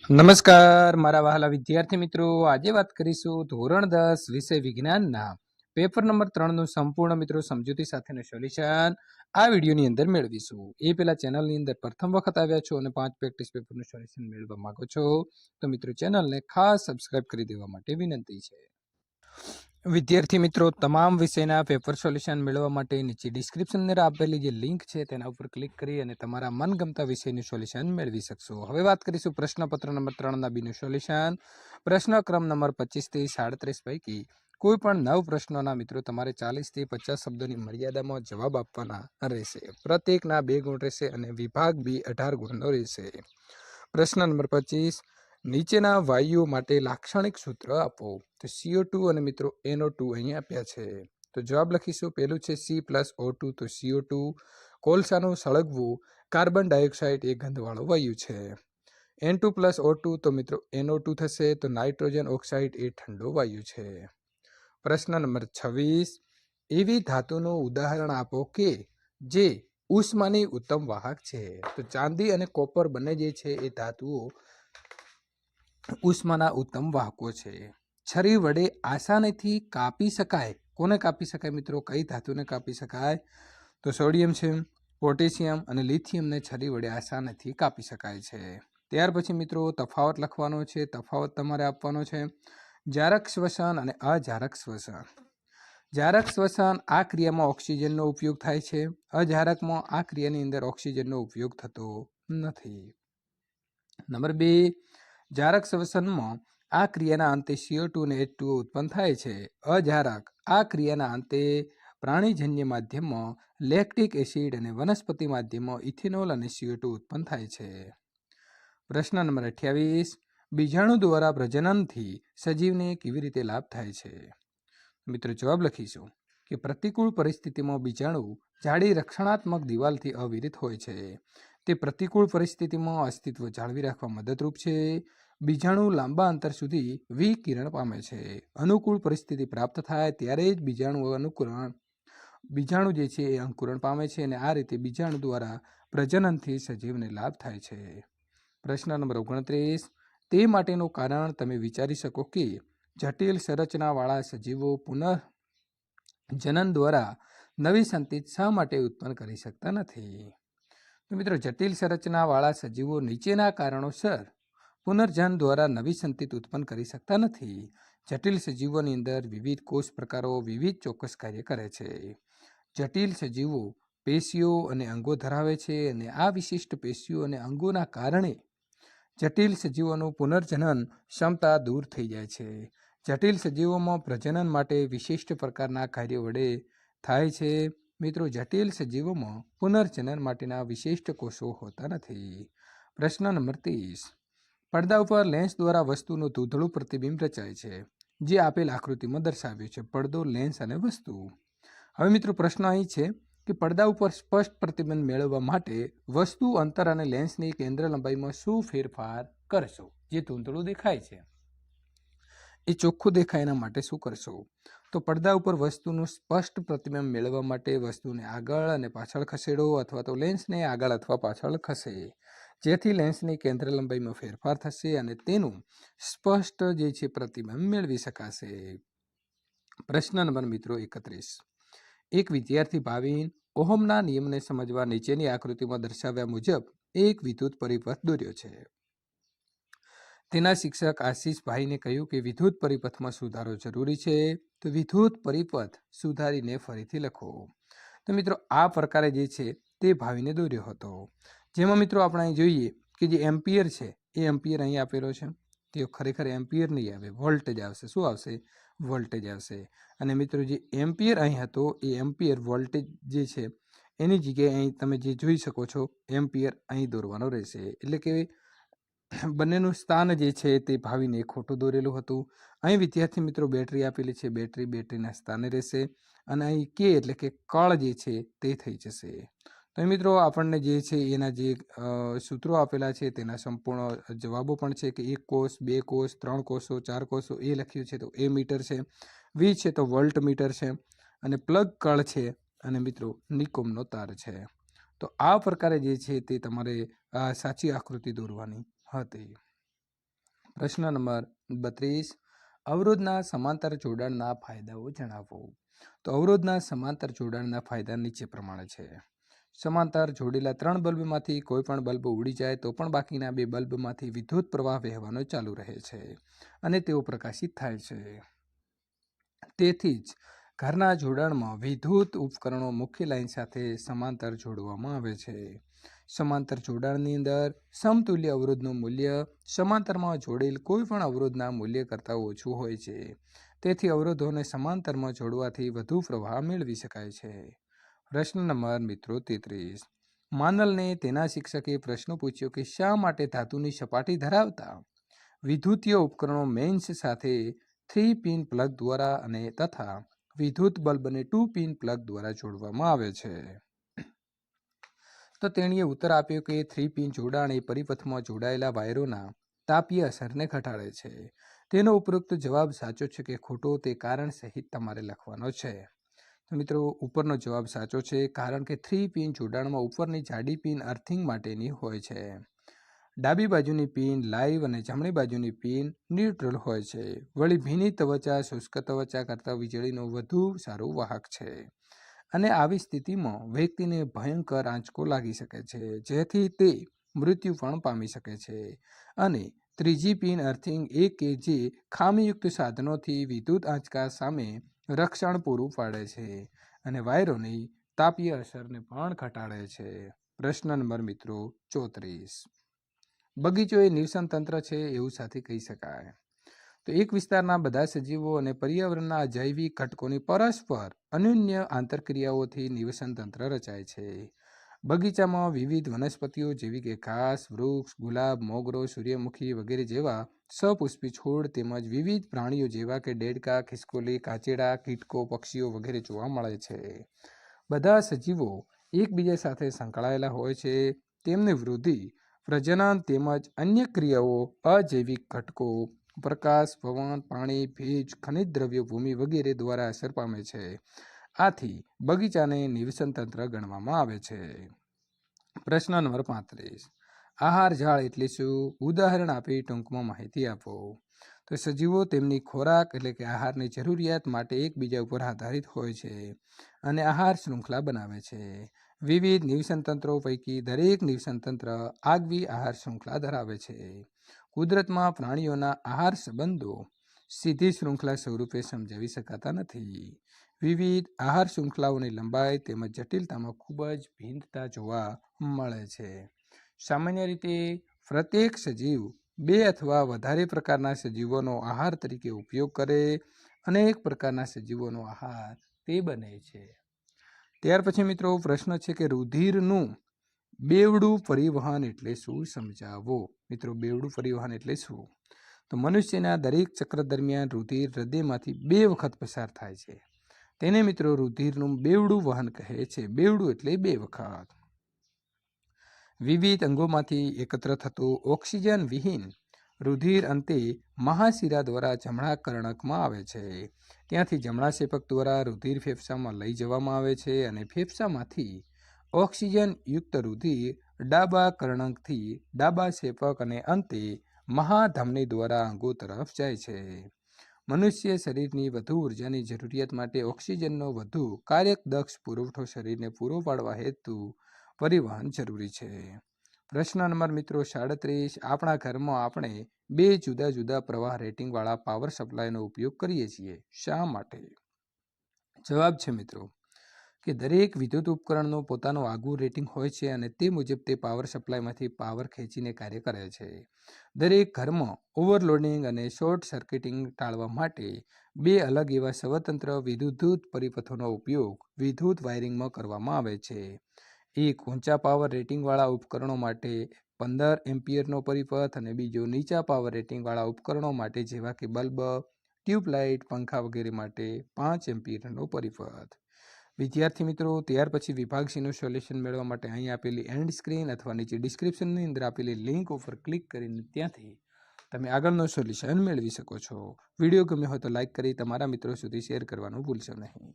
નમસ્કાર મારા વહાલા વિદ્યાર્થી મિત્રો, આજે વાત કરીશું ધોરણ 10 વિષય વિજ્ઞાનના પેપર નંબર 3નું સંપૂર્ણ મિત્રો સમજૂતી સાથેનું સોલ્યુશન આ વિડીયોની અંદર મેળવીશું. એ પહેલા ચેનલની અંદર પ્રથમ વખત આવ્યા છો અને 5 પ્રેક્ટિસ પેપરનું સોલ્યુશન મેળવવા માંગો છો તો મિત્રો ચેનલને ખાસ સબસ્ક્રાઇબ કરી દેવા માટે વિનંતી છે. વિદ્યાર્થી મિત્રો, તમામ વિષયના પેપર સોલ્યુશન મેળવવા માટે નીચે ડિસ્ક્રિપ્શનની અંદર આપેલી જે લિંક છે તેના ઉપર ક્લિક કરી અને તમારા મનગમતા વિષયનું સોલ્યુશન મેળવી શકશો. હવે વાત કરીશું પ્રશ્નપત્ર નંબર 3ના બીનું સોલ્યુશન. પ્રશ્ન ક્રમ નંબર 25 થી 37 પૈકી કોઈ પણ 9 પ્રશ્નોના મિત્રો તમારે 40 થી 50 શબ્દોની મર્યાદામાં જવાબ આપવાના રહેશે. પ્રત્યેકના 2 ગુણ રહેશે અને વિભાગ બી 18 ગુણનો રહેશે. પ્રશ્ન નંબર 25, નીચેના વાયુઓ માટે લાક્ષણિક સૂત્ર આપો. તો CO2 અને મિત્રો NO2 અહીં આપ્યા છે. તો જવાબ લખીશું. પહેલું છે C+O2, તો CO2. કોલસાનું સળગવું, કાર્બન ડાયોક્સાઇડ એ ગંધવાળો વાયુ છે. N2+O2, તો મિત્રો NO2 થશે. તો નાઇટ્રોજન ઓક્સાઇડ એ ઠંડો વાયુ છે. પ્રશ્ન નંબર 26, એવી ધાતુનું ઉદાહરણ આપો કે જે ઉષ્માની ઉત્તમ વાહક છે. તો ચાંદી અને કોપર બંને જે છે એ ધાતુઓ ઉષ્માના ઉત્તમ વાહકો છે. છરી વડે આસાનીથી કાપી શકાય. કોને કાપી શકાય મિત્રો? કઈ ધાતુને કાપી શકાય? તો સોડિયમ છે, પોટેશિયમ અને લિથિયમને છરી વડે આસાનીથી કાપી શકાય છે. ત્યાર પછી મિત્રો તફાવત લખવાનો છે. તફાવત તમારે આપવાનો છે. જારક શ્વસન અને અજારક શ્વસન. જારક શ્વસન આ ક્રિયામાં ઓક્સિજનનો ઉપયોગ થાય છે. અજારકમાં આ ક્રિયાની અંદર ઓક્સિજનનો ઉપયોગ થતો નથી. નંબર 2, જારક શ્વસનમાં આ ક્રિયાના અંતે CO2 અને H2O ઉત્પન્ન થાય છે. અજારક આ ક્રિયાના અંતે પ્રાણીજન્ય માધ્યમમાં લેક્ટિક એસિડ અને વનસ્પતિ માધ્યમમાં ઇથેનોલ અને CO2 ઉત્પન્ન થાય છે. પ્રશ્ન નંબર 28, બીજાણુ દ્વારા પ્રજનનથી સજીવને કેવી રીતે લાભ થાય છે? મિત્રો જવાબ લખીશું કે પ્રતિકૂળ પરિસ્થિતિમાં બીજાણુ જાડી રક્ષણાત્મક દિવાલથી અવિરત હોય છે. તે પ્રતિકૂળ પરિસ્થિતિમાં અસ્તિત્વ જાળવી રાખવા મદદરૂપ છે. બીજાણુ લાંબા અંતર સુધી વિકિરણ પામે છે. અનુકૂળ પરિસ્થિતિ પ્રાપ્ત થાય ત્યારે જ બીજાણુ જે છે એ અંકુરણ પામે છે અને આ રીતે બીજાણુ દ્વારા પ્રજનનથી સજીવને લાભ થાય છે. પ્રશ્ન નંબર 29, તે માટેનું કારણ તમે વિચારી શકો કે જટિલ સંરચનાવાળા સજીવો પુનઃજનન દ્વારા નવી સંતતિ શા માટે ઉત્પન્ન કરી શકતા નથી? તો મિત્રો જટિલ સંરચનાવાળા સજીવો નીચેના કારણોસર પુનર્જનન દ્વારા નવી સંતતિ ઉત્પન્ન કરી શકતા નથી. જટિલ સજીવોની અંદર વિવિધ કોષ પ્રકારો વિવિધ ચોક્કસ કાર્ય કરે છે. જટિલ સજીવો પેશીઓ અને અંગો ધરાવે છે અને આ વિશિષ્ટ પેશીઓ અને અંગોના કારણે જટિલ સજીવોનું પુનર્જનન ક્ષમતા દૂર થઈ જાય છે. જટિલ સજીવોમાં પ્રજનન માટે વિશિષ્ટ પ્રકારના કાર્ય વડે થાય છે. મિત્રો જટિલ સજીવોમાં પુનર્જનન માટેના વિશિષ્ટ કોષો હોતા નથી. પ્રશ્ન નંબર 30, પડદા ઉપર લેન્સ દ્વારા વસ્તુનું ધૂંધળું પ્રતિબિંબ રચાય છે. જે આપેલ આકૃતિમાં દર્શાવ્યું છે. પડદો, લેન્સ અને વસ્તુ. હવે મિત્રો પ્રશ્ન અહીં છે કે પડદા ઉપર સ્પષ્ટ પ્રતિબિંબ મેળવવા માટે વસ્તુ, અંતર અને લેન્સની કેન્દ્ર લંબાઈમાં શું ફેરફાર કરશો? જે ધૂંધળું દેખાય છે એ ચોખ્ખું દેખાય એના માટે શું કરશો? તો પડદા ઉપર વસ્તુનું સ્પષ્ટ પ્રતિબિંબ મેળવવા માટે વસ્તુને આગળ અને પાછળ ખસેડો અથવા તો લેન્સને આગળ અથવા પાછળ ખસે, જેથી લેન્સની કેન્દ્ર લંબાઈમાં ફેરફાર થશે અને તેનું સ્પષ્ટ જે છે પ્રતિબિંબ મેળવી શકાશે. પ્રશ્ન નંબર મિત્રો 31, એક વિદ્યાર્થી ભાવિન ઓહમના નિયમને સમજવા નીચેની આકૃતિમાં દર્શાવ્યા મુજબ એક વિદ્યુત પરિપથ દોર્યો છે. તેના શિક્ષક આશીષભાઈને કહ્યું કે વિદ્યુત પરિપથમાં સુધારો જરૂરી છે. તો વિદ્યુત પરિપથ સુધારીને ફરીથી લખો. તો મિત્રો આ પ્રકારે જે છે તે ભાવિને દોર્યો હતો. જેમાં મિત્રો આપણે અહીં જોઈએ કે જે એમ્પિયર છે એ એમ્પિયર અહીં આપેલો છે. તે ખરેખર એમ્પિયર નહીં આવે, વોલ્ટેજ આવશે. શું આવશે? વોલ્ટેજ આવશે. અને મિત્રો જે એમ્પિયર અહીં હતો એ એમ્પિયર વોલ્ટેજ જે છે એની જગ્યાએ અહીં તમે જે જોઈ શકો છો એમ્પિયર અહીં દોરવાનો રહેશે. એટલે કે બંનેનું સ્થાન જે છે તે ભાવીને ખોટું દોરેલું હતું. અહીં વિદ્યાર્થી મિત્રો બેટરી આપેલી છે. બેટરીના સ્થાને રહેશે અને અહીં કે એટલે કે કળ જે છે તે થઈ જશે. તો મિત્રો આપણને જે છે એના જે સૂત્રો આપેલા છે તેના સંપૂર્ણ જવાબો પણ છે કે 1 કોષ, 2 કોષ, 3 કોષો, 4 કોષો એ લખ્યું છે તો એ મીટર છે, વી છે તો વોલ્ટ મીટર છે અને પ્લગ કળ છે અને મિત્રો નિકોમનો તાર છે. તો આ પ્રકારે જે છે તે તમારે સાચી આકૃતિ દોરવાની હતી. પ્રશ્ન નંબર 32, અવરોધના સમાંતર જોડાણના ફાયદાઓ જણાવો. તો અવરોધના સમાંતર જોડાણના ફાયદા નીચે પ્રમાણે છે. સમાંતર જોડેલા 3 બલ્બમાંથી કોઈ પણ બલ્બ ઉડી જાય તો પણ બાકીના 2 બલ્બમાંથી વિદ્યુત પ્રવાહ વહેવાનો ચાલુ રહે છે અને તેઓ પ્રકાશિત થાય છે. તેથી જ ઘરના જોડાણમાં વિદ્યુત ઉપકરણો મુખ્ય લાઇન સાથે સમાંતર જોડવામાં આવે છે. સમાંતર જોડાણની અંદર સમતુલ્ય અવરોધનું મૂલ્ય સમાંતરમાં જોડેલ કોઈ પણ અવરોધના મૂલ્ય કરતાં ઓછું હોય છે. તેથી અવરોધોને સમાંતરમાં જોડવાથી વધુ પ્રવાહ મેળવી શકાય છે. પ્રશ્ન નંબર મિત્રો 33, માનલને તેના શિક્ષકે પ્રશ્ન પૂછ્યો કે શા માટે ધાતુની સપાટી ધરાવતા વિદ્યુતીય ઉપકરણો મેઇન્સ સાથે 3 પિન પ્લગ દ્વારા અને તથા વિદ્યુત બલ્બને 2 પિન પ્લગ દ્વારા જોડવામાં આવે છે. તો તેણીએ ઉત્તર આપ્યો કે 3 પિન જોડાણ એ પરિપથમાં જોડાયેલા વાયરોના તાપીય અસરને ઘટાડે છે. તેનો ઉપરોક્ત જવાબ સાચો છે કે ખોટો તે કારણ સહિત તમારે લખવાનો છે. તો મિત્રો ઉપરનો જવાબ સાચો છે, કારણ કે 3 પિન જોડાણમાં ઉપરની જાડી પિન અર્થિંગ માટેની હોય છે. ડાબી બાજુની પિન લાઇવ અને જમણી બાજુની પિન ન્યુટ્રલ હોય છે. વળી ભીની ત્વચા શુષ્ક ત્વચા કરતાં વીજળીનો વધુ સારો વાહક છે અને આવી સ્થિતિમાં વ્યક્તિને ભયંકર આંચકો લાગી શકે છે, જેથી તે મૃત્યુ પણ પામી શકે છે. અને ત્રીજી પિન અર્થિંગ એ કે જે ખામીયુક્ત સાધનોથી વિદ્યુત આંચકા સામે રક્ષણ પૂરું પાડે છે અને વાયરોની તાપીય અસરને પણ ઘટાડે છે. પ્રશ્ન નંબર મિત્રો 34, બગીચો એ નિવસન તંત્ર છે એવું સાથે કહી શકાય. તો એક વિસ્તારના બધા સજીવો અને પર્યાવરણના જૈવિક ઘટકોની પરસ્પર અનન્ય આંતરક્રિયાઓથી નિવસન તંત્ર રચાય છે. બગીચામાં વિવિધ વનસ્પતિઓ જેવી કે ઘાસ, વૃક્ષ, ગુલાબ, મોગરો, સૂર્યમુખી વગેરે જેવા સપુષ્પી છોડ તેમજ વિવિધ પ્રાણીઓ જેવા કે દેડકા, ખિસકોલી, કાચેડા, કીટકો, પક્ષીઓ વગેરે જોવા મળે છે. બધા સજીવો એકબીજા સાથે સંકળાયેલા હોય છે. તેમની વૃદ્ધિ, પ્રજનન તેમજ અન્ય ક્રિયાઓ અજૈવિક ઘટકો, પ્રકાશ, પવન, પાણી, ભેજ, ખનિજ દ્રવ્યો, ભૂમિ વગેરે દ્વારા અસર પામે છે. આથી બગીચાને નિવસન તંત્ર ગણવામાં આવે છે. પ્રશ્ન નંબર 35, આહાર જાળ એટલે શું? ઉદાહરણ આપી ટૂંકમાં માહિતી આપો. તો સજીવો તેમની ખોરાક એટલે કે આહારની જરૂરિયાત માટે એકબીજા ઉપર આધારિત હોય છે અને આહાર શૃંખલા બનાવે છે. વિવિધ નિવસન તંત્રો પૈકી દરેક નિવસન તંત્ર આગવી આહાર શૃંખલા ધરાવે છે. કુદરતમાં પ્રાણીઓના આહાર સંબંધો સીધી શૃંખલા સ્વરૂપે સમજાવી શકાતા નથી. વિવિધ આહાર શૃંખલાઓની લંબાઈ તેમજ જટિલતામાં ખૂબ જ ભિન્નતા જોવા મળે છે. સામાન્ય રીતે પ્રત્યેક સજીવ 2 અથવા વધારે પ્રકારના સજીવોનો આહાર તરીકે ઉપયોગ કરે. અનેક પ્રકારના સજીવોનો આહાર તે બને છે. ત્યાર પછી મિત્રો પ્રશ્ન છે કે રુધિરનું બેવડું પરિવહન એટલે શું? સમજાવો. મિત્રો બેવડું પરિવહન એટલે શું? તો મનુષ્યના દરેક ચક્ર દરમિયાન રુધિર હૃદયમાંથી 2 વખત પસાર થાય છે. તેને મિત્રો રુધિરનું બેવડું વહન કહે છે. બેવડું એટલે 2 વખત. વિવિધ અંગોમાંથી એકત્ર થતું ઓક્સિજન વિહીન રુધિર અંતે મહાશિરા દ્વારા જમણા કર્ણકમાં આવે છે. ત્યાંથી જમણા ક્ષેપક દ્વારા રુધિર ફેફસામાં લઈ જવામાં આવે છે અને ફેફસામાંથી ઓક્સિજન યુક્ત રુધિર ડાબા કર્ણકથી ડાબા ક્ષેપક અને અંતે મહાધમની દ્વારા અંગો તરફ જાય છે. મનુષ્ય શરીરની વધુ ઉર્જાની જરૂરિયાત માટે ઓક્સિજનનો વધુ કાર્યદક્ષ પુરવઠો શરીરને પૂરો પાડવા હેતુ પરિવહન જરૂરી છે. પ્રશ્ન નંબર મિત્રો 37, આપણા ઘરમાં આપણે 2 જુદા જુદા પ્રવાહ રેટિંગવાળા પાવર સપ્લાયનો ઉપયોગ કરીએ છીએ. શા માટે? જવાબ છે મિત્રો કે દરેક વિદ્યુત ઉપકરણનું પોતાનું આગવું રેટિંગ હોય છે અને તે મુજબ તે પાવર સપ્લાયમાંથી પાવર ખેંચીને કાર્ય કરે છે. દરેક ઘરમાં ઓવરલોડિંગ અને શોર્ટ સર્કિટિંગ ટાળવા માટે 2 અલગ એવા સ્વતંત્ર વિદ્યુત પરિપથોનો ઉપયોગ વિદ્યુત વાયરિંગમાં કરવામાં આવે છે. એક ઊંચા પાવર રેટિંગવાળા ઉપકરણો માટે 15 એમ્પિયરનો પરિપથ અને બીજો નીચા પાવર રેટિંગવાળા ઉપકરણો માટે જેવા કે બલ્બ, ટ્યુબલાઇટ, પંખા વગેરે માટે 5 એમ્પિયરનો પરિપથ. વિદ્યાર્થી મિત્રો, ત્યાર પછી વિભાગ સીનું સોલ્યુશન મેળવવા માટે અહીં આપેલી એન્ડ સ્ક્રીન અથવા નીચે ડિસ્ક્રિપ્શનની અંદર આપેલી લિંક ઉપર ક્લિક કરીને ત્યાંથી તમે આગળનું સોલ્યુશન મેળવી શકો છો. વિડીયો ગમ્યો હોય તો લાઇક કરી તમારા મિત્રો સુધી શેર કરવાનું ભૂલશો નહીં.